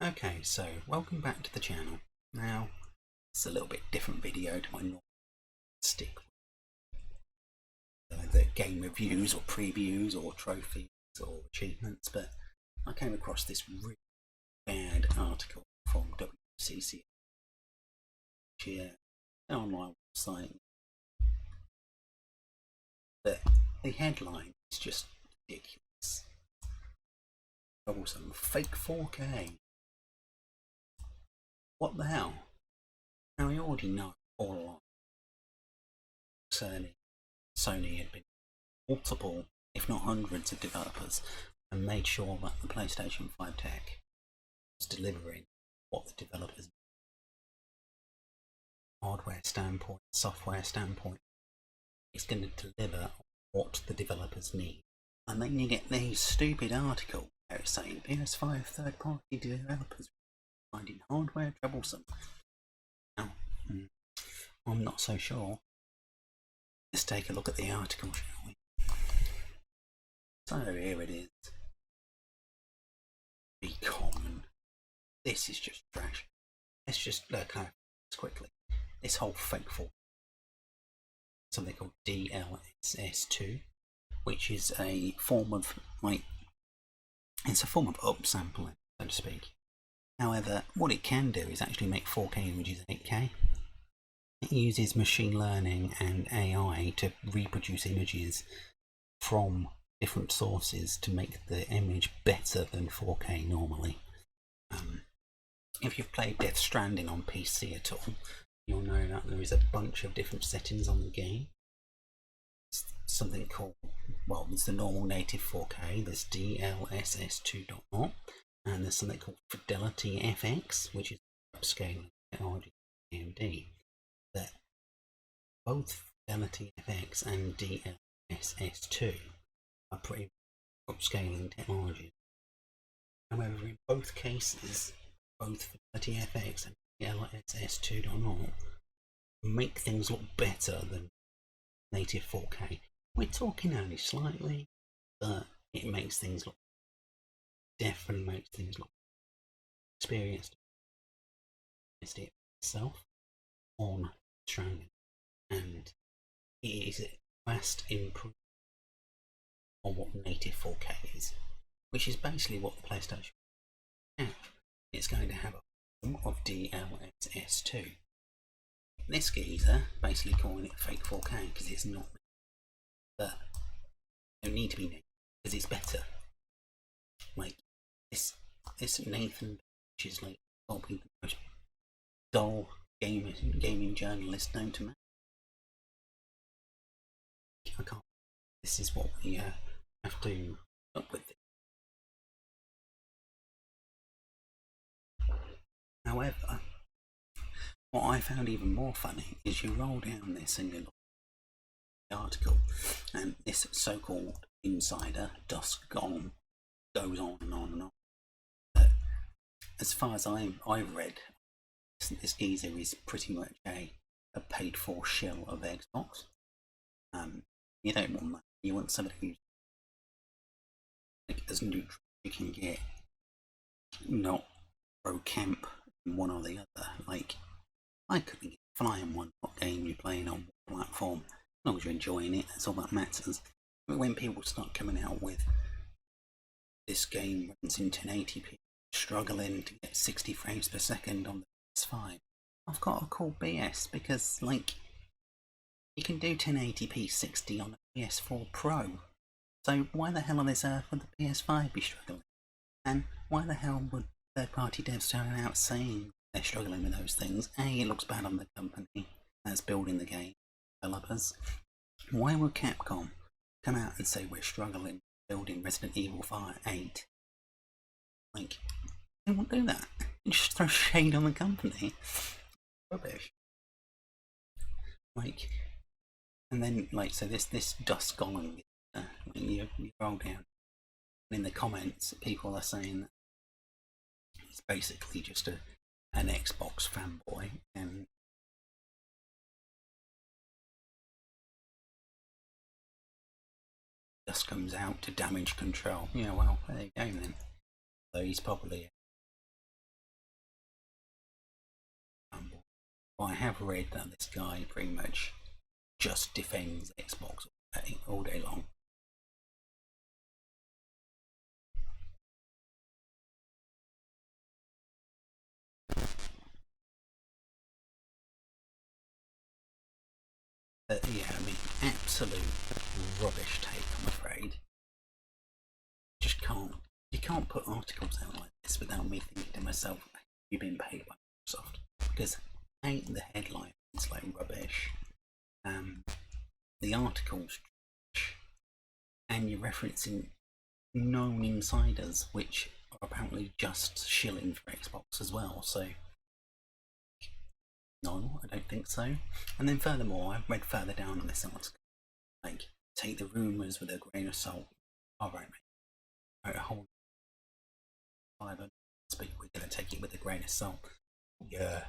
Okay, so welcome back to the channel. Now, it's a little bit different video to my normal stick with the game reviews or previews or trophies or achievements, but I came across this really bad article from Wccftech, an online website, but the headline is just ridiculous. Troublesome. Fake 4K. What the hell? Now, we already know all along Sony had been multiple, if not hundreds, of developers and made sure that the PlayStation 5 tech was delivering what the developers hardware standpoint, software standpoint, it's going to deliver what the developers need. And then you get these stupid articles where it's saying PS5 third-party developers finding hardware troublesome. Now, I'm not so sure. Let's take a look at the article, shall we? So here it is. Be common. This is just trash. Let's just clarify this quickly. This whole fake for something called DLSS 2, which is a form of it's a form of upsampling, so to speak. However, what it can do is actually make 4K images 8K. It uses machine learning and AI to reproduce images from different sources to make the image better than 4K normally. If you've played Death Stranding on PC at all, you'll know that there is a bunch of different settings on the game. It's something called, well, there's the normal native 4K, there's DLSS 2.0, and there's something called FidelityFX, which is upscaling technology from AMD. That both FidelityFX and DLSS 2 are pretty upscaling technology. However, in both cases, both FidelityFX and DLSS 2.0 make things look better than native 4K. We're talking only slightly, but it makes things look, definitely makes things look experienced itself on Stranding, and it is a vast improvement on what native 4K is, which is basically what the PlayStation has. It's going to have a form of DLSS 2. This geezer basically calling it fake 4K because it's not, but it don't need to be native because it's better. Like this Nathan, which is like probably the most dull gaming journalist known to man. I can't. This is what we have to up with. However, what I found even more funny is you roll down this and you look at the article, and this so-called insider, Dusk Gone, goes on and on and on. But as far as I've read, this geezer is pretty much a paid-for shell of Xbox. You don't want that. You want somebody who's like as neutral you can get, not pro camp in one or the other. Like, I couldn't get flying one what game you're playing on what platform. As long as you're enjoying it, that's all that matters. But when people start coming out with this game runs in 1080p, struggling to get 60 frames per second on the PS5, I've got to call BS, because like you can do 1080p 60 on a PS4 Pro. So why the hell on this earth would the PS5 be struggling? And why the hell would third-party devs turn out saying they're struggling with those things? A, it looks bad on the company that's building the game, developers. Why would Capcom come out and say we're struggling building Resident Evil 8? Like, they won't do that. You just throw shade on the company. Rubbish. Like, and then like, so this Dusk Gone, you roll down, and in the comments people are saying that he's basically just an Xbox fanboy, and just comes out to damage control. Yeah, well, there you go then. So he's probably I have read that this guy pretty much just defends Xbox all day long. Yeah, I mean, absolute rubbish take, I'm afraid. Just can't. You can't put articles out like this without me thinking to myself, you've been paid by Microsoft. Because ain't the headline, it's like rubbish. The articles, and you're referencing known insiders, which are apparently just shilling for Xbox as well. So, no, I don't think so. And then furthermore, I've read further down on this article, like, take the rumours with a grain of salt. Alright, mate. A whole 500 speak, we're going to take it with a grain of salt. Yeah.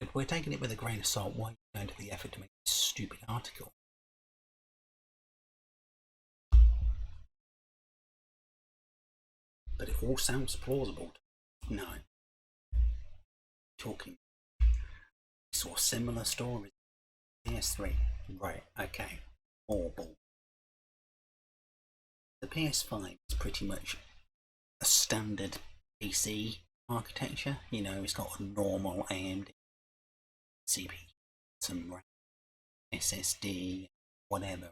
If we're taking it with a grain of salt, why are you going to the effort to make this stupid article? But it all sounds plausible. No. Talking. Saw similar stories. PS3. Right, okay. More bull. The PS5 is pretty much a standard PC architecture. You know, it's got a normal AMD CPU, some RAM, SSD, whatever.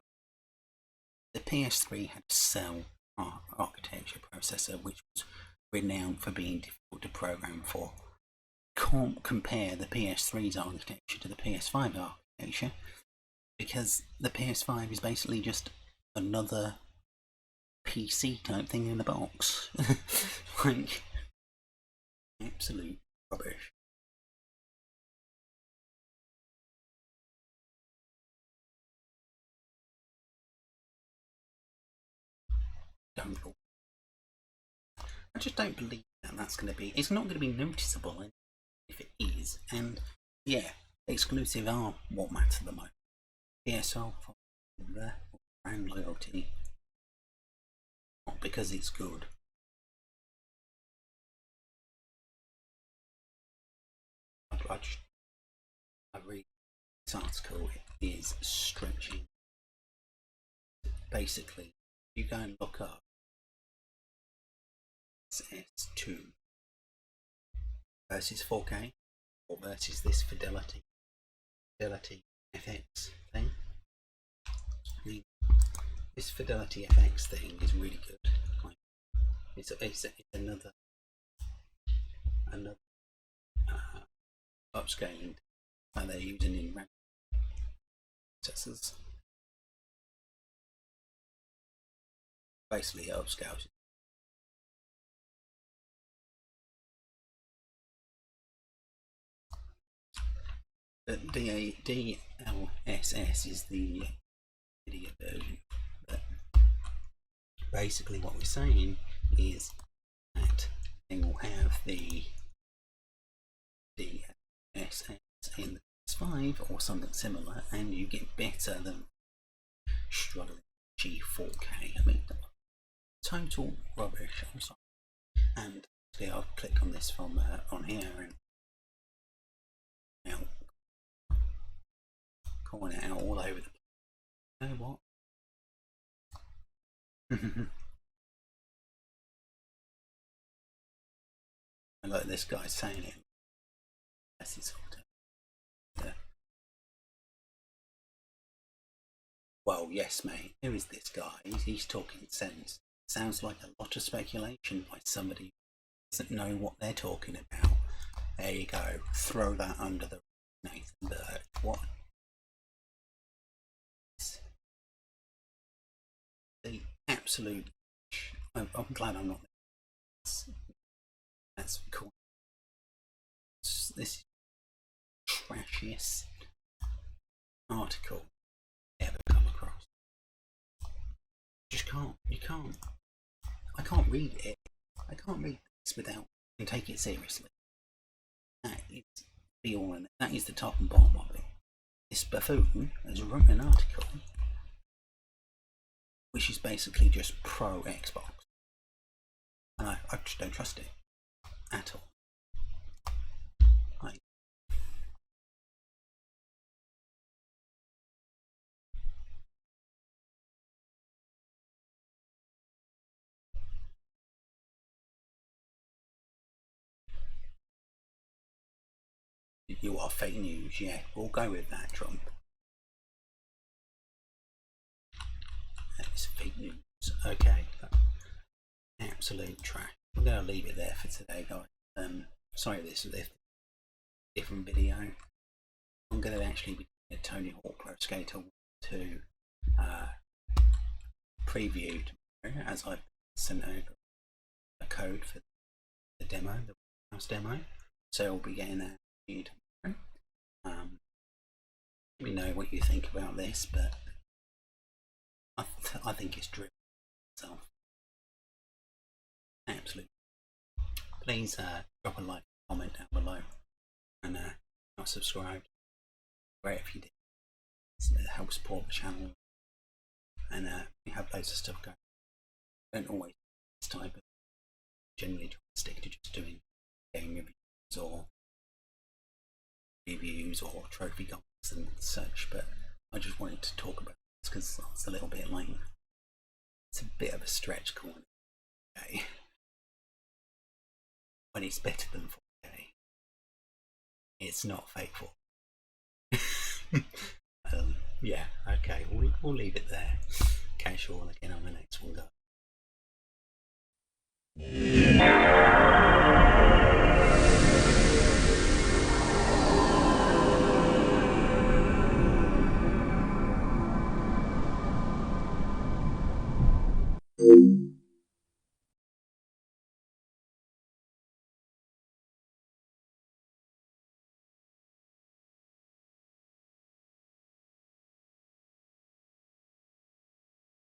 The PS3 had a cell architecture processor, which was renowned for being difficult to program for. Can't compare the PS3's architecture to the PS5 architecture, because the PS5 is basically just another PC type thing in the box. Like, absolute rubbish. I just don't believe that that's going to be. It's not going to be noticeable if it is. And yeah, exclusive are what matter the most. PSL for brand loyalty, not because it's good. I read this article is stretching. Basically, you go and look up DLSS 2 versus 4K or versus this FidelityFX thing. I mean, this FidelityFX thing is really good. Like, it's another upscaling that they're using in RAM processors. Basically, upscales. But DLSS is the video version. But basically, what we're saying is that they will have the DLSS in the PS5 or something similar, and you get better than struggling G4K. I mean, total rubbish. I'm sorry. And see, I'll click on this from on here and now calling it out all over the place. You know what? I like this guy saying it. That's his yeah. Well, yes, mate. Who is this guy? He's talking sense. Sounds like a lot of speculation by somebody who doesn't know what they're talking about. There you go. Throw that under the Nathan Bird. What? The absolute. I'm glad I'm not. That's cool. This is trashiest article ever come across. Just can't. You can't. I can't read it. I can't read this without and take it seriously. That is be all in it. That is the top and bottom of it. This buffoon has written an article which is basically just pro Xbox. And I just don't trust it at all. You are fake news, yeah, we'll go with that, Trump. That's fake news. Okay, absolute trash. We're going to leave it there for today, guys. Sorry, this is a different video. I'm going to actually be doing a Tony Hawk Pro Skater 2 preview tomorrow, as I've sent over a code for the demo, the house demo. So we'll be getting that tomorrow. Let me know what you think about this, but I think it's driven itself. Absolutely. Please drop a like, comment down below, and not subscribe. Great if you did. It helps support the channel, and we have loads of stuff going. Don't always this time, but generally try to stick to just doing game reviews or trophy goals and such. But I just wanted to talk about this because it's a little bit like, it's a bit of a stretch corner. Okay. When it's better than 4K, it's not faithful. Yeah, okay, we'll leave it there. Casual again on the next one, guys.